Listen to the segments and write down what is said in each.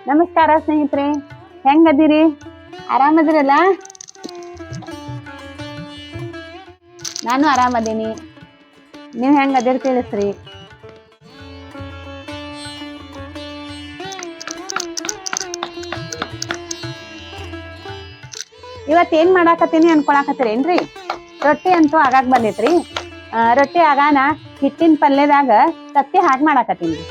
ನಮಸ್ಕಾರ ಸ್ನೇಹಿತರೆ, ಹೆಂಗದಿರಿ? ಆರಾಮದಿರಲ್ಲ? ನಾನು ಆರಾಮದೀನಿ. ನೀವು ಹೆಂಗದಿರಿ ತಿಳಿಸ್ರಿ. ಇವತ್ತೇನ್ ಮಾಡಾಕತ್ತೀನಿ ಅನ್ಕೊಳಕತ್ತೀರೇನ್ರಿ? ರೊಟ್ಟಿ ಅಂತೂ ಆಗಾಕ್ ಬಂದೈತ್ರಿ. ರೊಟ್ಟಿ ಆಗಾನ ಹಿಟ್ಟಿನ ಪಲ್ಯದಾಗ ತತ್ತಿ ಹಾಕಿ ಮಾಡಾಕತ್ತೀನಿ.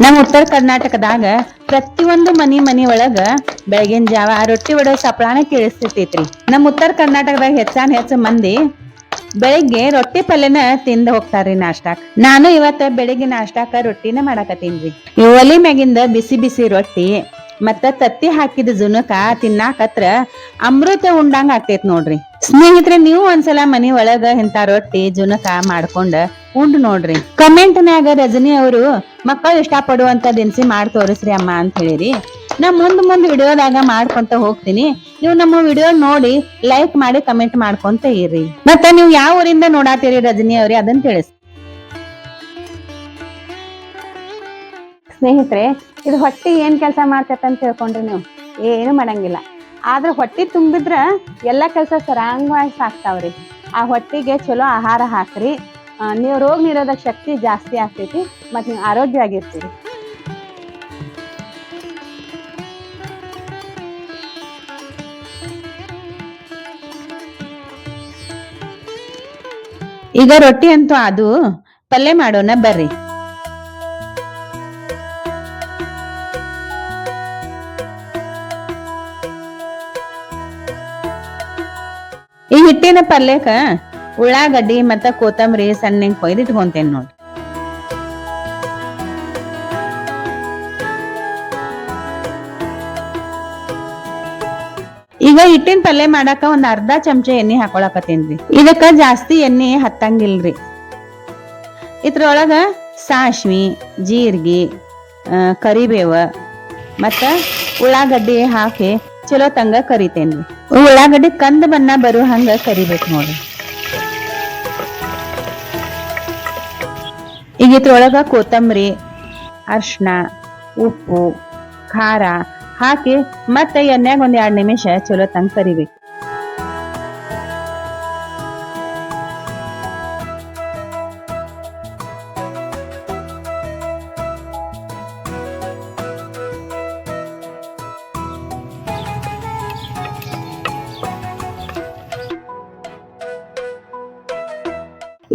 ನಮ್ಮ ಉತ್ತರ ಕರ್ನಾಟಕದಾಗ ಪ್ರತಿಯೊಂದು ಮನಿ ಒಳಗ ಬೆಳಗಿನ ಜಾವ ರೊಟ್ಟಿ ಒಡ ಸಪ್ಳಾನ ಕೇಳಿಸ್ತೈತ್ರಿ. ನಮ್ಮ ಉತ್ತರ ಕರ್ನಾಟಕದಾಗ ಹೆಚ್ಚು ಮಂದಿ ಬೆಳಿಗ್ಗೆ ರೊಟ್ಟಿ ಪಲ್ಯನ ತಿಂದ ಹೋಗ್ತಾರ್ರಿ ನಾಷ್ಟಾಕ್. ನಾನು ಇವತ್ತ ಬೆಳಿಗ್ಗೆ ನಾಷ್ಟಾಕ ರೊಟ್ಟಿನ ಮಾಡಾಕತ್ತೀನ್ರಿ. ಒಲಿ ಮ್ಯಾಗಿಂದ ಬಿಸಿ ಬಿಸಿ ರೊಟ್ಟಿ ಮತ್ತ ತತ್ತಿ ಹಾಕಿದ ಜುನಕ ತಿನ್ನಾಕತ್ರ ಅಮೃತ ಉಂಡಂಗ ಆಗ್ತೈತ್ ನೋಡ್ರಿ. ಸ್ನೇಹಿತರೆ, ನೀವು ಒಂದ್ಸಲ ಮನಿ ಒಳಗ ಇಂತ ರೊಟ್ಟಿ ಜುನಕ ಮಾಡ್ಕೊಂಡ ಉಂಡ್ ನೋಡ್ರಿ. ಕಮೆಂಟ್ನ್ಯಾಗ ರಜನಿ ಅವರು ಮಕ್ಕಳು ಇಷ್ಟ ಪಡುವಂತ ದಿನಸಿ ಮಾಡಿ ತೋರಿಸ್ರಿ ಅಮ್ಮ ಅಂತ ಹೇಳಿರಿ. ನಾ ಮುಂದ್ ವಿಡಿಯೋದಾಗ ಮಾಡ್ಕೊಂತ ಹೋಗ್ತೀನಿ. ನೀವು ನಮ್ಮ ವಿಡಿಯೋ ನೋಡಿ ಲೈಕ್ ಮಾಡಿ ಕಮೆಂಟ್ ಮಾಡ್ಕೊಂತ ಇರ್ರಿ. ಮತ್ತ ನೀವು ಯಾವ ಊರಿಂದ ನೋಡಾತೀರಿ ರಜನಿ ಅವ್ರಿ ಅದನ್ನ ತಿಳಿಸಿ. ಸ್ನೇಹಿತರೆ, ಇದು ಹೊಟ್ಟಿ ಏನ್ ಕೆಲಸ ಮಾಡ್ತೈತೆ ಅಂತ ತಿಳ್ಕೊಂಡ್ರಿ ನೀವು? ಏನು ಮಾಡಂಗಿಲ್ಲ. ಆದ್ರೆ ಹೊಟ್ಟಿ ತುಂಬಿದ್ರ ಎಲ್ಲಾ ಕೆಲಸ ಸರಾಗವಾಗಿ ಸಾಕ್ತಾವ್ರಿ. ಆ ಹೊಟ್ಟಿಗೆ ಚಲೋ ಆಹಾರ ಹಾಕ್ರಿ. ನೀವು ರೋಗ ನಿರೋಧಕ ಶಕ್ತಿ ಜಾಸ್ತಿ ಆಗ್ತೈತಿ, ಮತ್ ನೀವು ಆರೋಗ್ಯವಾಗಿರ್ತೀರಿ. ಈಗ ರೊಟ್ಟಿ ಅಂತೂ ಅದು ಪಲ್ಯ ಮಾಡೋಣ ಬರ್ರಿ. ಈ ಹಿಟ್ಟಿನ ಪಲ್ಯಕ್ಕ ಉಳ್ಳಾಗಡ್ಡಿ ಮತ್ತ ಕೊತ್ತಂಬರಿ ಸಣ್ಣಗೆ ಕೊಯ್ದು ಇಟ್ಕೊಂತೇನೆ ನೋಡ್ರಿ. ಈಗ ಹಿಟ್ಟಿನ ಪಲ್ಯ ಮಾಡಾಕ ಒಂದ್ ಅರ್ಧ ಚಮಚ ಎಣ್ಣೆ ಹಾಕೊಳಕತ್ತೇನ್ರಿ. ಇದಕ್ಕ ಜಾಸ್ತಿ ಎಣ್ಣೆ ಹತ್ತಂಗಿಲ್ರಿ. ಇದ್ರೊಳಗ ಸಾಸ್ವಿ, ಜೀರ್ಗಿ, ಕರಿಬೇವ ಮತ್ತ ಉಳ್ಳಾಗಡ್ಡಿ ಹಾಕಿ ಚಲೋ ತಂಗ ಕರಿತೇನ್ರಿ. ಉಳ್ಳಾಗಡ್ಡಿ ಕಂದ್ ಬಣ್ಣ ಬರು ಹಂಗ ಕರಿಬೇಕು ನೋಡ್ರಿ. ಈಗ ಇದ್ರೊಳಗ ಕೊತ್ತಂಬರಿ, ಅರ್ಶಿನ, ಉಪ್ಪು, ಖಾರ ಹಾಕಿ ಮತ್ತೆ ಎಣ್ಣೆಗ ಒಂದ್ 2 ನಿಮಿಷ ಚಲೋ ತಂಗ ಕರಿಬೇಕು.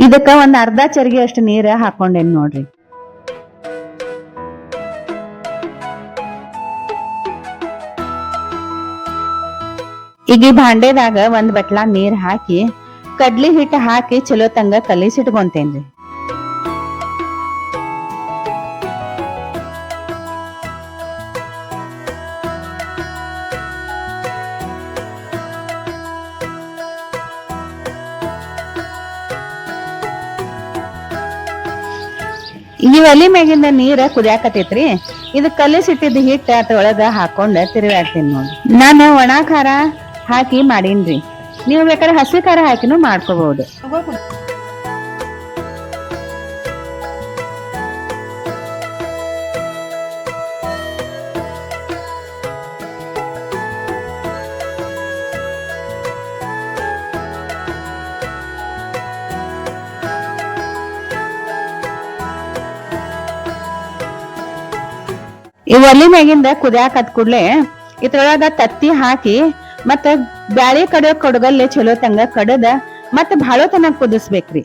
ಇದಕ್ಕ ಒಂದ್ ಅರ್ಧ ಚರಿಗೆ ಅಷ್ಟು ನೀರ ಹಾಕೊಂಡೇನ್ ನೋಡ್ರಿ. ಈಗ ಈ ಭಾಂಡೆದಾಗ ಒಂದ್ ಬಟ್ಲಾ ನೀರ್ ಹಾಕಿ ಕಡ್ಲಿ ಹಿಟ್ಟು ಹಾಕಿ ಚಲೋ ತಂಗ ಕಲಿಸಿಟ್ಕೊಂತೇನ್ರಿ. ಈ ಒಲಿ ಮ್ಯಾಗಿಂದ ನೀರ ಕುದಿಯಾಕತೈತ್ರಿ. ಇದು ಕಲಿಸಿಟ್ಟಿದ್ ಹಿಟ್ಟ ಅದ್ರೊಳಗ ಹಾಕೊಂಡ ತಿರುಗಾಡ್ತೀನಿ ನೋಡಿ. ನಾನು ಒಣ ಖಾರ ಹಾಕಿ ಮಾಡೀನ್ರಿ. ನೀವು ಬೇಕಾದ್ರೆ ಹಸಿ ಖಾರ ಹಾಕಿನೂ ಮಾಡ್ಕೋಬಹುದು. ಈ ಒಲಿ ಮ್ಯಾಗಿಂದ ಕುದಿಯಾಕತ್ ಕೂಡ್ಲೆ ಇದ್ರೊಳಗ ತತ್ತಿ ಹಾಕಿ ಮತ್ತ ಬ್ಯಾಳಿ ಕಡೆ ಕೊಡಗಲ್ಲೆ ಚಲೋ ತಂಗ ಕಡದ ಮತ್ತ ಭಾಳ ತನಕ ಕುದಿಸ್ಬೇಕ್ರಿ.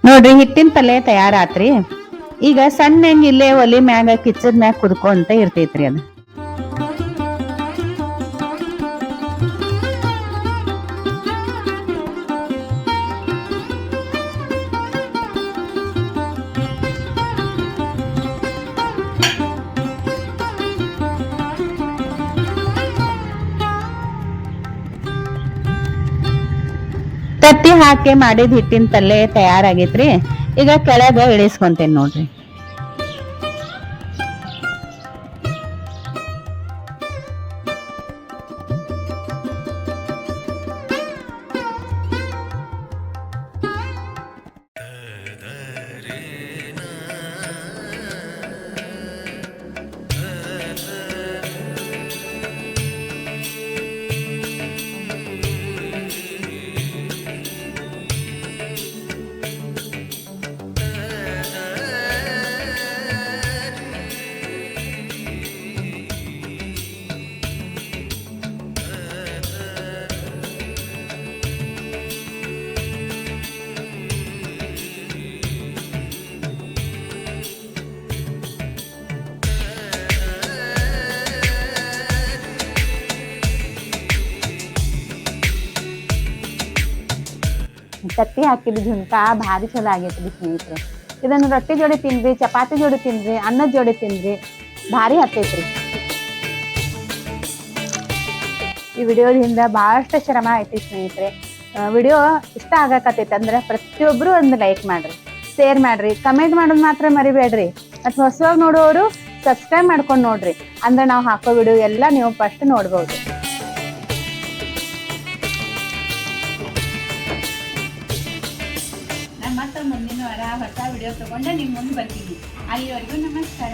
ನೋಡ್ರಿ, ಹಿಟ್ಟಿನ ಪಲ್ಯ ತಯಾರಾತ್ರಿ. ಈಗ ಸಣ್ಣ ಹೆಂಗ್ ಇಲ್ಲೇ ಒಲಿ ಮ್ಯಾಗ ಕಿಚ್ಚದ ಮ್ಯಾಗ ಕುದ್ಕೊಂತ ಇರ್ತೈತ್ರಿ ಅದು. ತತ್ತಿ ಹಾಕಿ ಮಾಡಿದ ಹಿಟ್ಟಿನ ಪಲ್ಯ ತಯಾರಾಗೈತ್ರಿ. ಈಗ ಕೆಳಗ ಇಳಿಸ್ಕೊಂತೇನೆ ನೋಡ್ರಿ. ತತ್ತಿ ಹಾಕಿದ ಝುಣ್ಕ ಭಾರಿ ಚಲೋ ಆಗೈತ್ರಿ ಸ್ನೇಹಿತರೆ. ಇದನ್ನು ರೊಟ್ಟಿ ಜೋಡಿ ತಿನ್ರಿ, ಚಪಾತಿ ಜೋಡಿ ತಿನ್ರಿ, ಅನ್ನದ ಜೋಡಿ ತಿನ್ರಿ, ಭಾರಿ ಹತ್ತೈತ್ರಿ. ಈ ವಿಡಿಯೋದಿಂದ ಬಹಳಷ್ಟು ಶ್ರಮ ಐತಿ ಸ್ನೇಹಿತರೆ. ವಿಡಿಯೋ ಇಷ್ಟ ಆಗಕತ್ತೈತಿ ಅಂದ್ರೆ ಪ್ರತಿಯೊಬ್ರು ಒಂದು ಲೈಕ್ ಮಾಡ್ರಿ, ಶೇರ್ ಮಾಡ್ರಿ, ಕಮೆಂಟ್ ಮಾಡೋದು ಮಾತ್ರ ಮರಿಬೇಡ್ರಿ. ಮತ್ತು ಹೊಸವಾಗಿ ನೋಡೋರು ಸಬ್ಸ್ಕ್ರೈಬ್ ಮಾಡ್ಕೊಂಡು ನೋಡ್ರಿ, ಅಂದ್ರೆ ನಾವು ಹಾಕೋ ವಿಡಿಯೋ ಎಲ್ಲ ನೀವು ಫಸ್ಟ್ ನೋಡ್ಬೋದು. ಮತ್ತೆ ಮುಂದಿನ ವಾರ ಹೊಸ ವಿಡಿಯೋ ತಗೊಂಡೆ ನಿಮ್ಮ ಮುಂದೆ ಬರ್ತೀನಿ. ಅಲ್ಲಿವರೆಗೂ ನಮಸ್ಕಾರ.